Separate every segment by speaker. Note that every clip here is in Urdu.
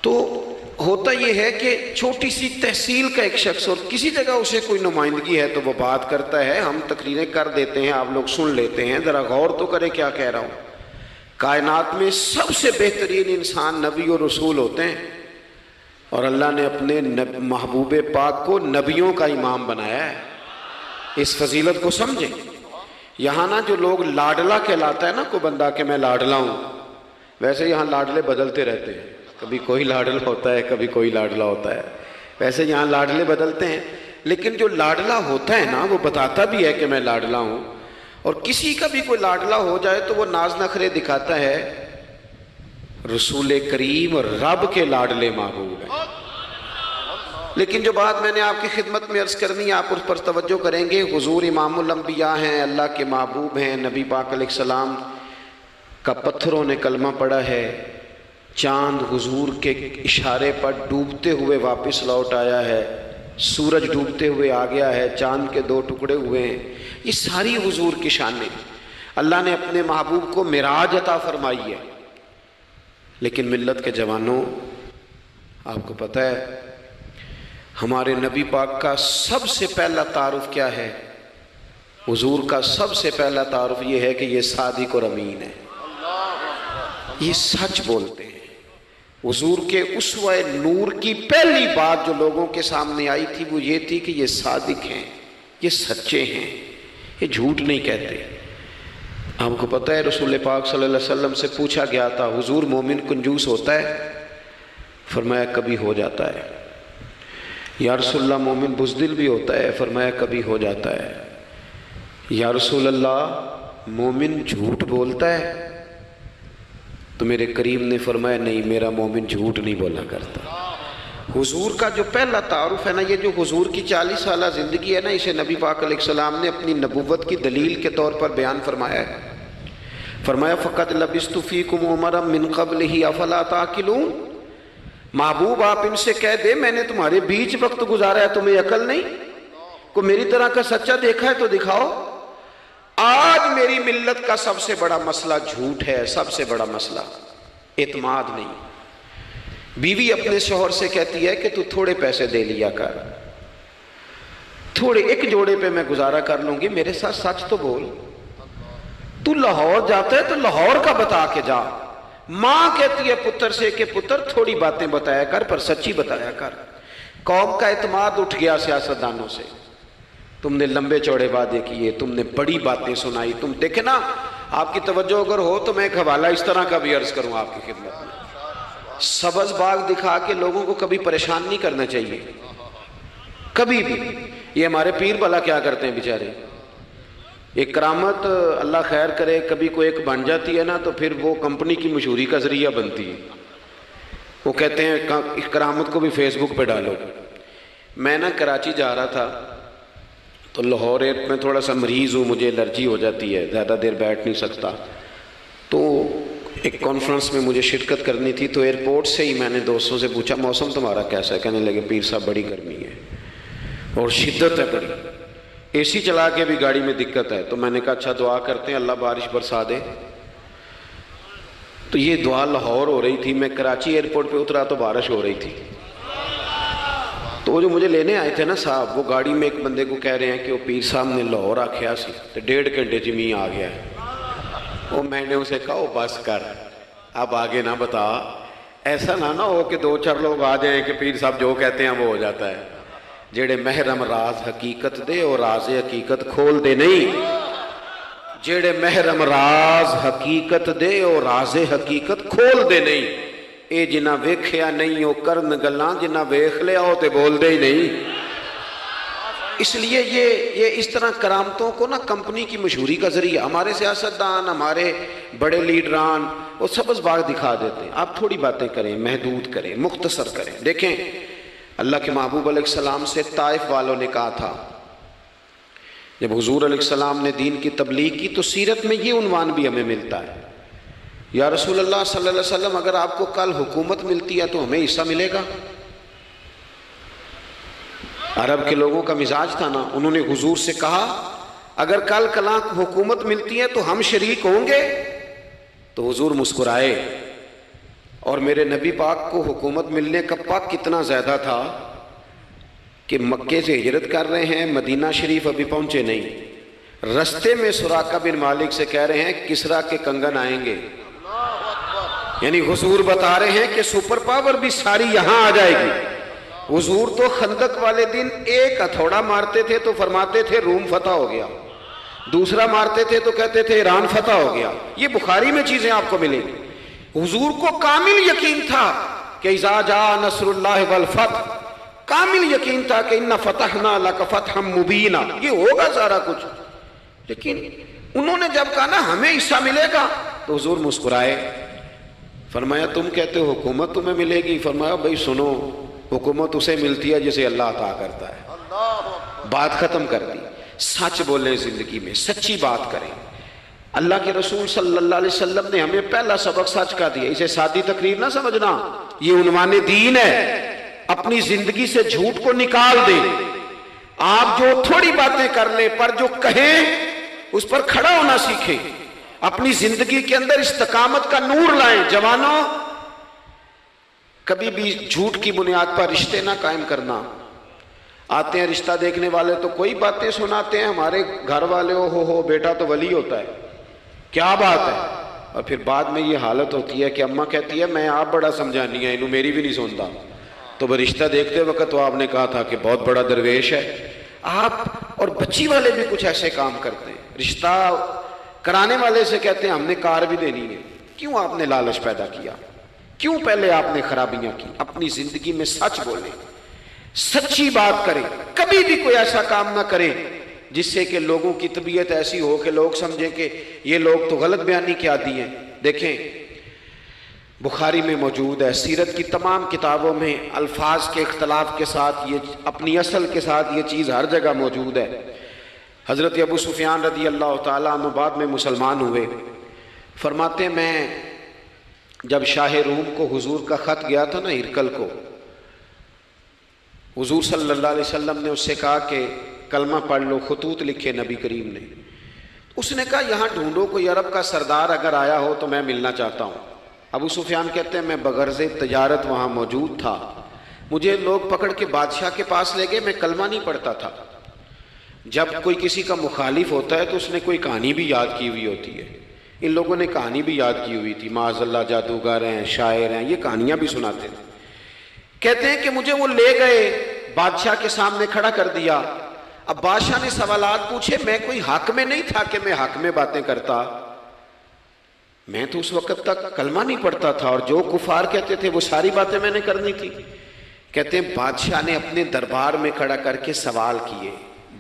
Speaker 1: تو ہوتا یہ ہے کہ چھوٹی سی تحصیل کا ایک شخص اور کسی جگہ اسے کوئی نمائندگی ہے تو وہ بات کرتا ہے، ہم تقریریں کر دیتے ہیں، آپ لوگ سن لیتے ہیں، ذرا غور تو کریں کیا کہہ رہا ہوں۔ کائنات میں سب سے بہترین انسان نبی اور رسول ہوتے ہیں، اور اللہ نے اپنے محبوب پاک کو نبیوں کا امام بنایا ہے۔ اس فضیلت کو سمجھیں۔ یہاں نا جو لوگ لاڈلا کہلاتا ہے نا کوئی بندہ کہ میں لاڈلا ہوں، ویسے یہاں لاڈلے بدلتے رہتے ہیں، کبھی کوئی لاڈلا ہوتا ہے کبھی کوئی لاڈلا ہوتا ہے، ویسے یہاں لاڈلے بدلتے ہیں، لیکن جو لاڈلا ہوتا ہے نا وہ بتاتا بھی ہے کہ میں لاڈلا ہوں، اور کسی کا بھی کوئی لاڈلا ہو جائے تو وہ ناز نخرے دکھاتا ہے۔ رسول کریم اور رب کے لاڈلے محبوب ہیں۔ لیکن جو بات میں نے آپ کی خدمت میں عرض کرنی ہے آپ اس پر توجہ کریں گے۔ حضور امام الانبیاء ہیں، اللہ کے محبوب ہیں، نبی پاک علیہ السلام کا پتھروں نے کلمہ پڑھا ہے، چاند حضور کے اشارے پر ڈوبتے ہوئے واپس لوٹ آیا ہے، سورج ڈوبتے ہوئے آ گیا ہے، چاند کے 2 ٹکڑے ہوئے ہیں، یہ ساری حضور کی شانیں۔ اللہ نے اپنے محبوب کو معراج عطا فرمائی ہے۔ لیکن ملت کے جوانوں، آپ کو پتہ ہے ہمارے نبی پاک کا سب سے پہلا تعارف کیا ہے؟ حضور کا سب سے پہلا تعارف یہ ہے کہ یہ صادق اور امین ہے، یہ سچ بولتے ہیں۔ حضور کے اسوہ نور کی پہلی بات جو لوگوں کے سامنے آئی تھی وہ یہ تھی کہ یہ صادق ہیں، یہ سچے ہیں، یہ جھوٹ نہیں کہتے۔ آپ کو پتہ ہے رسول پاک صلی اللہ علیہ وسلم سے پوچھا گیا تھا حضور مومن کنجوس ہوتا ہے؟ فرمایا کبھی ہو جاتا ہے۔ یا رسول اللہ مومن بزدل بھی ہوتا ہے؟ فرمایا کبھی ہو جاتا ہے۔ یا رسول اللہ مومن جھوٹ بولتا ہے؟ تو میرے کریم نے فرمایا نہیں، میرا مومن جھوٹ نہیں بولا کرتا۔ حضور کا جو پہلا تعارف ہے نا، یہ جو حضور کی 40 سالہ زندگی ہے نا، اسے نبی پاک علیہ السلام نے اپنی نبوت کی دلیل کے طور پر بیان فرمایا ہے۔ فرمایا فَقَدْ لَبِثْتُ فِيكُمْ عُمَرًا مِّن قَبْلِهِ أَفَلَا تَعْقِلُونَ۔ محبوب آپ ان سے کہہ دے میں نے تمہارے بیچ وقت گزارا ہے، تمہیں عقل نہیں؟ کوئی میری طرح کا سچا دیکھا ہے تو دکھاؤ۔ آج میری ملت کا سب سے بڑا مسئلہ جھوٹ ہے، سب سے بڑا مسئلہ اعتماد نہیں۔ بیوی اپنے شوہر سے کہتی ہے کہ تو تھوڑے پیسے دے لیا کر، تھوڑے ایک جوڑے پہ میں گزارا کر لوں گی، میرے ساتھ سچ تو بول۔ تو لاہور جاتا ہے تو لاہور کا بتا کے جا۔ ماں کہتی ہے پتر سے کہ پتر تھوڑی باتیں بتایا کر پر سچی بتایا کر۔ قوم کا اعتماد اٹھ گیا سیاستدانوں سے، تم نے لمبے چوڑے وعدے کیے، تم نے بڑی باتیں سنائی۔ تم دیکھیں نا، آپ کی توجہ اگر ہو تو میں ایک حوالہ اس طرح کا بھی عرض کروں آپ کی خدمت میں۔ سبز باغ دکھا کے لوگوں کو کبھی پریشان نہیں کرنا چاہیے، کبھی بھی۔ یہ ہمارے پیر بھلا کیا کرتے ہیں بیچارے، ایک کرامت اللہ خیر کرے کبھی کوئی ایک بن جاتی ہے نا تو پھر وہ کمپنی کی مشہوری کا ذریعہ بنتی ہے۔ وہ کہتے ہیں اس کرامت کو بھی فیس بک پہ ڈالو۔ میں نا کراچی جا رہا تھا تو لاہور میں تھوڑا سا مریض ہوں، مجھے الرجی ہو جاتی ہے، زیادہ دیر بیٹھ نہیں سکتا، تو ایک کانفرنس میں مجھے شرکت کرنی تھی۔ تو ایئرپورٹ سے ہی میں نے دوستوں سے پوچھا موسم تمہارا کیسا ہے؟ کہنے لگے پیر صاحب بڑی گرمی ہے اور شدت ہے بڑی، اے سی چلا کے بھی گاڑی میں دقت ہے۔ تو میں نے کہا اچھا دعا کرتے ہیں اللہ بارش برسا دے۔ تو یہ دعا لاہور ہو رہی تھی، میں کراچی ایئرپورٹ پہ اترا تو بارش ہو رہی تھی۔ تو وہ جو مجھے لینے آئے تھے نا صاحب، وہ گاڑی میں ایک بندے کو کہہ رہے ہیں کہ وہ پیر صاحب نے لاہور آکھیا سی تو 1.5 گھنٹے جمی آ گیا ہے۔ وہ میں نے اسے کہا بس کر، اب آگے نہ بتا، ایسا نہ ہو کہ 2-4 لوگ آ جائیں کہ پیر صاحب جو کہتے ہیں وہ ہو جاتا ہے۔ جیڑے محرم راز حقیقت دے اور راز حقیقت کھول دے نہیں، جیڑے محرم راز حقیقت دے اور راز حقیقت کھول دے نہیں، اے جنہ ویکھیا نہیں او کرن گلاں، جنہ ویکھ لیا ہو تے بول دے ہی نہیں۔ اس لیے یہ اس طرح کرامتوں کو نا کمپنی کی مشہوری کا ذریعہ، ہمارے سیاستدان، ہمارے بڑے لیڈران وہ سبز باغ دکھا دیتے ہیں۔ آپ تھوڑی باتیں کریں، محدود کریں، مختصر کریں۔ دیکھیں اللہ کے محبوب علیہ السلام سے طائف والوں نے کہا تھا، جب حضور علیہ السلام نے دین کی تبلیغ کی تو سیرت میں یہ عنوان بھی ہمیں ملتا ہے، یا رسول اللہ صلی اللہ علیہ وسلم اگر آپ کو کل حکومت ملتی ہے تو ہمیں حصہ ملے گا؟ عرب کے لوگوں کا مزاج تھا نا، انہوں نے حضور سے کہا اگر کل کلاں حکومت ملتی ہے تو ہم شریک ہوں گے؟ تو حضور مسکرائے اور میرے نبی پاک کو حکومت ملنے کا پاک کتنا زیادہ تھا کہ مکے سے ہجرت کر رہے ہیں، مدینہ شریف ابھی پہنچے نہیں، رستے میں سراقہ بن مالک سے کہہ رہے ہیں کسرا کے کنگن آئیں گے، یعنی حضور بتا رہے ہیں کہ سپر پاور بھی ساری یہاں آ جائے گی۔ حضور تو خندق والے دن ایک ہتھوڑا مارتے تھے تو فرماتے تھے روم فتح ہو گیا، دوسرا مارتے تھے تو کہتے تھے ایران فتح ہو گیا۔ یہ بخاری میں چیزیں آپ کو ملیں گی۔ حضور کو کامل یقین تھا کہ اذا جاء نصر اللہ والفتح، کامل یقین تھا کہ ان فتحنا لک فتحا مبینا، یہ ہوگا سارا کچھ۔ لیکن انہوں نے جب کہا نا ہمیں حصہ ملے گا تو حضور مسکرائے، فرمایا تم کہتے ہو حکومت تمہیں ملے گی، فرمایا بھائی سنو، حکومت اسے ملتی ہے جسے اللہ عطا کرتا ہے۔ بات ختم کر دی۔ سچ بولیں زندگی میں، سچی بات کریں۔ اللہ کے رسول صلی اللہ علیہ وسلم نے ہمیں پہلا سبق سچ کا دیا، اسے سادی تقریر نہ سمجھنا، یہ عنوان دین ہے۔ اپنی زندگی سے جھوٹ کو نکال دیں۔ آپ جو تھوڑی باتیں کر لیں پر جو کہیں اس پر کھڑا ہونا سیکھیں، اپنی زندگی کے اندر استقامت کا نور لائیں۔ جوانوں، کبھی بھی جھوٹ کی بنیاد پر رشتے نہ قائم کرنا۔ آتے ہیں رشتہ دیکھنے والے تو کوئی باتیں سناتے ہیں، ہمارے گھر والے ہو بیٹا تو ولی ہوتا ہے، کیا بات ہے، اور پھر بعد میں یہ حالت ہوتی ہے کہ اماں کہتی ہے میں آپ بڑا سمجھانی ہے، انہوں میری بھی نہیں سنتا، تو وہ رشتہ دیکھتے وقت تو آپ نے کہا تھا کہ بہت بڑا درویش ہے۔ آپ اور بچی والے بھی کچھ ایسے کام کرتے ہیں، رشتہ کرانے والے سے کہتے ہیں ہم نے کار بھی دینی ہے۔ کیوں آپ نے لالچ پیدا کیا؟ کیوں پہلے آپ نے خرابیاں کی؟ اپنی زندگی میں سچ بولیں، سچی بات کریں، کبھی بھی کوئی ایسا کام نہ کریں جس سے کہ لوگوں کی طبیعت ایسی ہو کہ لوگ سمجھیں کہ یہ لوگ تو غلط بیانی کے عادی ہیں۔ دیکھیں بخاری میں موجود ہے، سیرت کی تمام کتابوں میں الفاظ کے اختلاف کے ساتھ یہ اپنی اصل کے ساتھ یہ چیز ہر جگہ موجود ہے۔ حضرت ابو سفیان رضی اللہ تعالیٰ عنہ بعد میں مسلمان ہوئے، فرماتے میں جب شاہ روم کو حضور کا خط گیا تھا نا ہرقل کو، حضور صلی اللہ علیہ وسلم نے اس سے کہا کہ کلمہ پڑھ لو، خطوط لکھے نبی کریم نے۔ اس نے کہا یہاں ڈھونڈو کوئی عرب کا سردار اگر آیا ہو تو میں ملنا چاہتا ہوں۔ ابو سفیان کہتے ہیں میں بغرض تجارت وہاں موجود تھا، مجھے لوگ پکڑ کے بادشاہ کے پاس لے گئے، میں کلمہ نہیں پڑھتا تھا۔ جب کوئی کسی کا مخالف ہوتا ہے تو اس نے کوئی کہانی بھی یاد کی ہوئی ہوتی ہے، ان لوگوں نے کہانی بھی یاد کی ہوئی تھی، معاذ اللہ جادوگر ہیں، شاعر ہیں، یہ کہانیاں بھی سناتے تھے۔ کہتے ہیں کہ مجھے وہ لے گئے، بادشاہ کے سامنے کھڑا کر دیا۔ اب بادشاہ نے سوالات پوچھے، میں کوئی حق میں نہیں تھا کہ میں حق میں باتیں کرتا، میں تو اس وقت تک کلمہ نہیں پڑھتا تھا اور جو کفار کہتے تھے وہ ساری باتیں میں نے کرنی تھی۔ کہتے ہیں بادشاہ نے اپنے دربار میں کھڑا کر کے سوال کیے،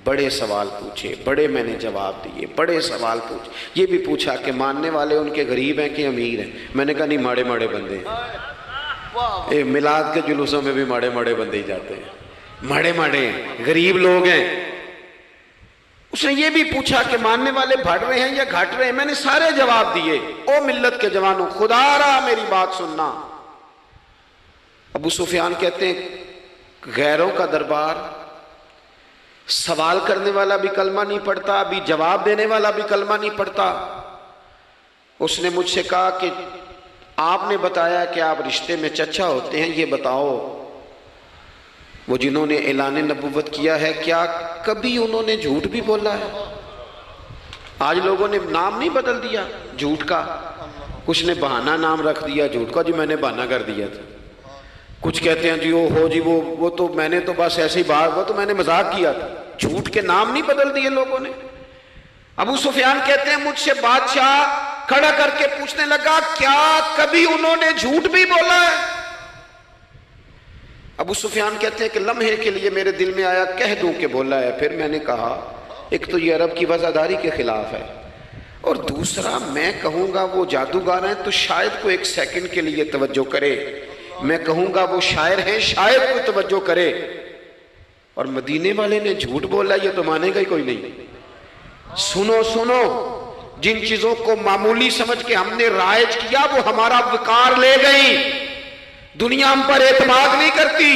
Speaker 1: بڑے سوال پوچھے، بڑے میں نے جواب دیے، بڑے سوال پوچھے۔ یہ بھی پوچھا کہ ماننے والے ان کے غریب ہیں کہ امیر ہیں؟ میں نے کہا نہیں، ماڑے ماڑے بندے ہیں۔ میلاد کے جلوسوں میں بھی ماڑے ماڑے بندے ہی جاتے ہیں، ماڑے ماڑے ہیں، غریب لوگ ہیں۔ اس نے یہ بھی پوچھا کہ ماننے والے بڑھ رہے ہیں یا گھٹ رہے ہیں؟ میں نے سارے جواب دیے۔ او ملت کے جوانوں، خدا را میری بات سننا۔ ابو سفیان کہتے ہیں غیروں کا دربار، سوال کرنے والا بھی کلمہ نہیں پڑھتا، ابھی جواب دینے والا بھی کلمہ نہیں پڑھتا۔ اس نے مجھ سے کہا کہ آپ نے بتایا کہ آپ رشتے میں چچا ہوتے ہیں، یہ بتاؤ وہ جنہوں نے اعلان نبوت کیا ہے کیا کبھی انہوں نے جھوٹ بھی بولا ہے؟ آج لوگوں نے نام نہیں بدل دیا جھوٹ کا، کچھ نے بہانہ نام رکھ دیا جھوٹ کا، جی میں نے بہانہ کر دیا تھا۔ کچھ کہتے ہیں جی وہ تو میں نے تو بس ایسے ہی بات، وہ تو میں نے مذاق کیا تھا۔ جھوٹ کے نام نہیں بدل دیے لوگوں نے۔ ابو سفیان کہتے ہیں مجھ سے بادشاہ کھڑا کر کے پوچھنے لگا کیا کبھی انہوں نے جھوٹ بھی بولا ہے؟ ابو سفیان کہتے ہیں کہ لمحے کے لیے میرے دل میں آیا کہہ دوں کہ بولا ہے۔ پھر میں نے کہا ایک تو یہ عرب کی وفاداری کے خلاف ہے، اور دوسرا میں کہوں گا وہ جادوگر ہیں تو شاید کو ایک سیکنڈ کے لیے توجہ کرے، میں کہوں گا وہ شاعر ہیں شاید کو توجہ کرے، اور مدینے والے نے جھوٹ بولا یہ تو مانے گا ہی کوئی نہیں۔ سنو سنو، جن چیزوں کو معمولی سمجھ کے ہم نے رائج کیا وہ ہمارا وقار لے گئی، دنیا ہم پر اعتماد نہیں کرتی۔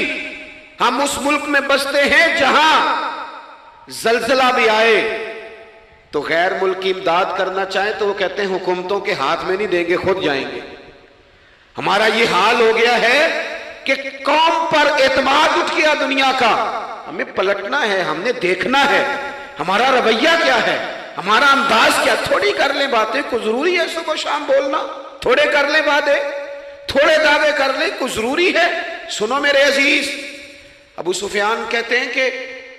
Speaker 1: ہم اس ملک میں بستے ہیں جہاں زلزلہ بھی آئے تو غیر ملکی امداد کرنا چاہیں تو وہ کہتے ہیں حکومتوں کے ہاتھ میں نہیں دیں گے، خود جائیں گے۔ ہمارا یہ حال ہو گیا ہے کہ قوم پر اعتماد اٹھ گیا دنیا کا. ہمیں پلٹنا ہے, ہم نے دیکھنا ہے ہمارا رویہ کیا ہے, ہمارا انداز کیا. تھوڑی کر لیں باتیں, کوئی ضروری ہے صبح شام بولنا؟ تھوڑے کر لیں باتیں, تھوڑے دعوے کر لیں, کوئی ضروری ہے؟ سنو میرے عزیز, ابو سفیان کہتے ہیں کہ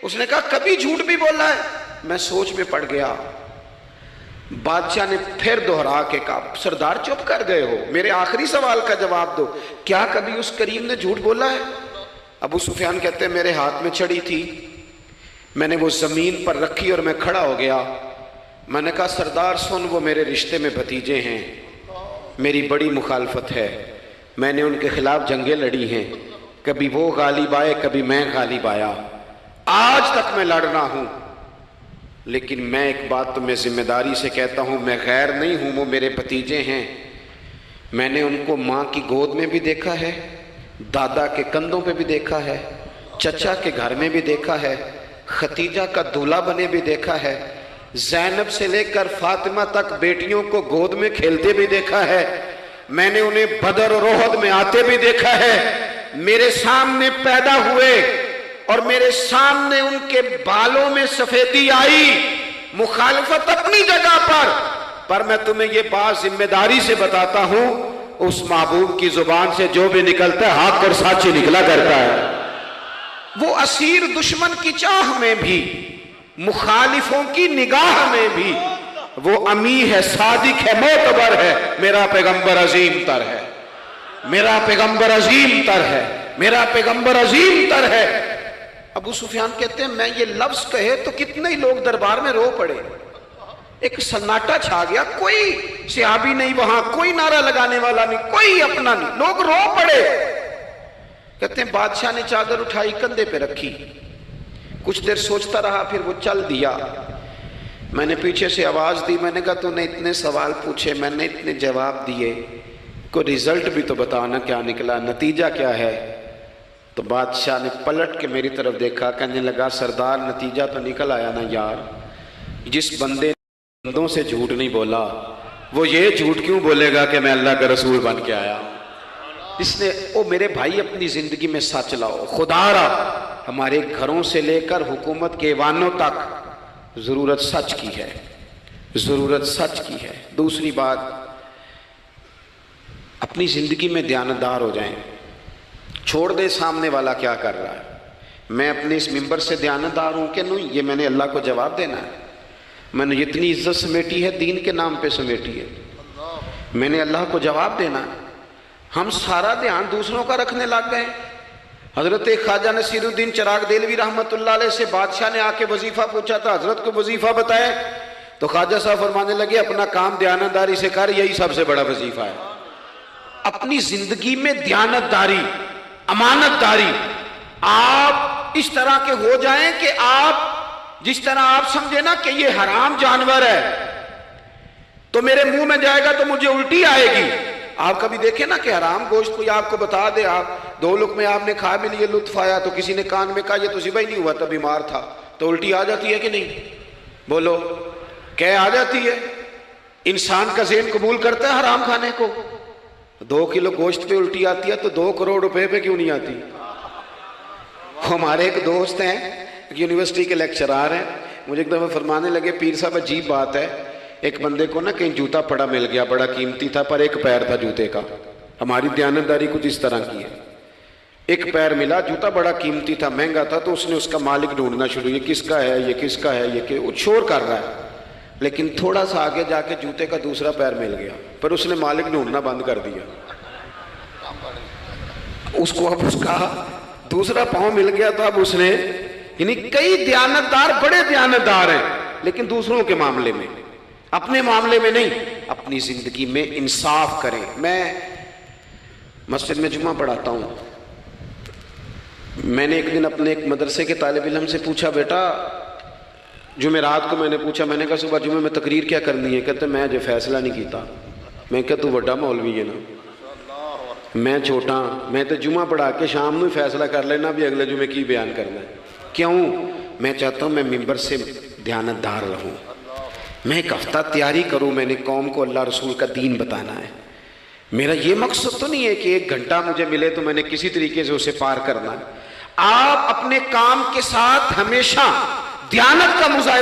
Speaker 1: اس نے کہا کبھی جھوٹ بھی بولا ہے؟ میں سوچ میں پڑ گیا. بادشاہ نے پھر دہرا کے کہا سردار چپ کر گئے ہو, میرے آخری سوال کا جواب دو, کیا کبھی اس کریم نے جھوٹ بولا ہے؟ ابو سفیان کہتے ہیں میرے ہاتھ میں چھڑی تھی, میں نے وہ زمین پر رکھی اور میں کھڑا ہو گیا. میں نے کہا سردار سن, وہ میرے رشتے میں بھتیجے ہیں, میری بڑی مخالفت ہے, میں نے ان کے خلاف جنگیں لڑی ہیں, کبھی وہ غالب آئے کبھی میں غالب آیا, آج تک میں لڑ رہا ہوں. لیکن میں ایک بات تو میں ذمہ داری سے کہتا ہوں, میں غیر نہیں ہوں, وہ میرے بھتیجے ہیں. میں نے ان کو ماں کی گود میں بھی دیکھا ہے, دادا کے کندھوں پہ بھی دیکھا ہے, چچا کے گھر میں بھی دیکھا ہے, ختیجہ کا دولہا بنے بھی دیکھا ہے, زینب سے لے کر فاطمہ تک بیٹیوں کو گود میں کھیلتے بھی دیکھا ہے, میں نے انہیں بدر اور احد میں آتے بھی دیکھا ہے. میرے سامنے پیدا ہوئے اور میرے سامنے ان کے بالوں میں سفیدی آئی. مخالفت اپنی جگہ پر میں تمہیں یہ بات ذمہ داری سے بتاتا ہوں, اس محبوب کی زبان سے جو بھی نکلتا ہے حق اور سچ ہی نکلا کرتا ہے. وہ اسیر دشمن کی چاہ میں بھی, مخالفوں کی نگاہ میں بھی وہ امی ہے, صادق ہے, معتبر ہے. میرا پیغمبر عظیم تر ہے, میرا پیغمبر عظیم تر ہے, میرا پیغمبر عظیم تر ہے. ابو سفیان کہتے ہیں میں یہ لفظ کہے تو کتنے ہی لوگ دربار میں رو پڑے, ایک سناٹا چھا گیا, کوئی صحابی نہیں وہاں, کوئی نعرہ لگانے والا نہیں, کوئی اپنا نہیں, لوگ رو پڑے. کہتے ہیں بادشاہ نے چادر اٹھائی کندھے پہ رکھی, کچھ دیر سوچتا رہا, پھر وہ چل دیا. میں نے پیچھے سے آواز دی, میں نے کہا تو نے اتنے سوال پوچھے, میں نے اتنے جواب دیے, کوئی رزلٹ بھی تو بتانا کیا نکلا, نتیجہ کیا ہے؟ تو بادشاہ نے پلٹ کے میری طرف دیکھا, کہنے لگا سردار نتیجہ تو نکل آیا نا یار, جس بندے نے بندوں سے جھوٹ نہیں بولا وہ یہ جھوٹ کیوں بولے گا کہ میں اللہ کا رسول بن کے آیا. اس نے او میرے بھائی اپنی زندگی میں سچ لاؤ. خدا را ہمارے گھروں سے لے کر حکومت کے ایوانوں تک ضرورت سچ کی ہے, ضرورت سچ کی ہے. دوسری بات, اپنی زندگی میں دیانتدار ہو جائیں, چھوڑ دے سامنے والا کیا کر رہا ہے. میں اپنے اس ممبر سے دیانتدار ہوں کہ نہیں, یہ میں نے اللہ کو جواب دینا ہے. میں نے جتنی عزت سمیٹی ہے دین کے نام پہ سمیٹی ہے, میں نے اللہ کو جواب دینا ہے. ہم سارا دھیان دوسروں کا رکھنے لگ گئے. حضرت خواجہ نصیر الدین چراغ دہلوی رحمۃ اللہ علیہ سے بادشاہ نے آ کے وظیفہ پوچھا تھا, حضرت کو وظیفہ بتائے, تو خواجہ صاحب فرمانے لگے اپنا کام دیانتداری سے کر, یہی سب سے بڑا وظیفہ ہے. اپنی زندگی میں دیانتداری, امانت داری, آپ اس طرح کے ہو جائیں کہ آپ جس طرح آپ سمجھے نا کہ یہ حرام جانور ہے تو میرے منہ میں جائے گا تو مجھے الٹی آئے گی. آپ کبھی دیکھیں نا کہ حرام گوشت کوئی آپ کو بتا دے, آپ 2 لقمے آپ نے کھا بھی لیے, لطف آیا, تو کسی نے کان میں کہا یہ تو ذبح ہی نہیں ہوا تھا, بیمار تھا, تو الٹی آ جاتی ہے کہ نہیں؟ بولو, کیا آ جاتی ہے؟ انسان کا ذہن قبول کرتا ہے حرام کھانے کو. 2 کلو گوشت پہ الٹی آتی ہے تو 2 کروڑ روپے پہ کیوں نہیں آتی؟ ہمارے ایک دوست ہیں, یونیورسٹی کے لیکچرار ہیں, مجھے ایک دفعہ فرمانے لگے پیر صاحب عجیب بات ہے, ایک بندے کو نا کہیں جوتا پڑا مل گیا, بڑا قیمتی تھا پر ایک پیر تھا جوتے کا. ہماری دیانتداری کچھ اس طرح کی ہے, ایک پیر ملا, جوتا بڑا قیمتی تھا, مہنگا تھا, تو اس نے اس کا مالک ڈھونڈنا شروع, یہ کس کا ہے, یہ کس کا ہے, یہ کہ شور کر رہا ہے. لیکن تھوڑا سا آگے جا کے جوتے کا دوسرا پیر مل گیا, پر اس نے مالک ڈھونڈنا بند کر دیا. اس کو اب اس کا دوسرا پاؤں مل گیا تو اب اس نے, یعنی کئی دیانتدار بڑے دیانتدار ہیں لیکن دوسروں کے معاملے میں, اپنے معاملے میں نہیں. اپنی زندگی میں انصاف کریں. میں مسجد میں جمعہ پڑھاتا ہوں, میں نے ایک دن اپنے ایک مدرسے کے طالب علم سے پوچھا, بیٹا جمعرات کو میں نے پوچھا, میں نے کہا صبح جمعہ میں تقریر کیا کرنی ہے؟ کہتے میں جو فیصلہ نہیں کیتا. میں کہا تو بڑا مولوی ہے نا, میں چھوٹا, میں تو جمعہ پڑھا کے شام میں فیصلہ کر لینا بھی اگلے جمعے کی بیان کرنا ہے. کیوں؟ میں چاہتا ہوں میں ممبر سے دیانتدار رہوں, میں ایک ہفتہ تیاری کروں, میں نے قوم کو اللہ رسول کا دین بتانا ہے, میرا یہ مقصد تو نہیں ہے کہ 1 گھنٹہ مجھے ملے تو میں نے کسی طریقے سے اسے پار کرنا ہے۔ آپ اپنے کام کے ساتھ ہمیشہ دیانت کا مظاہرہ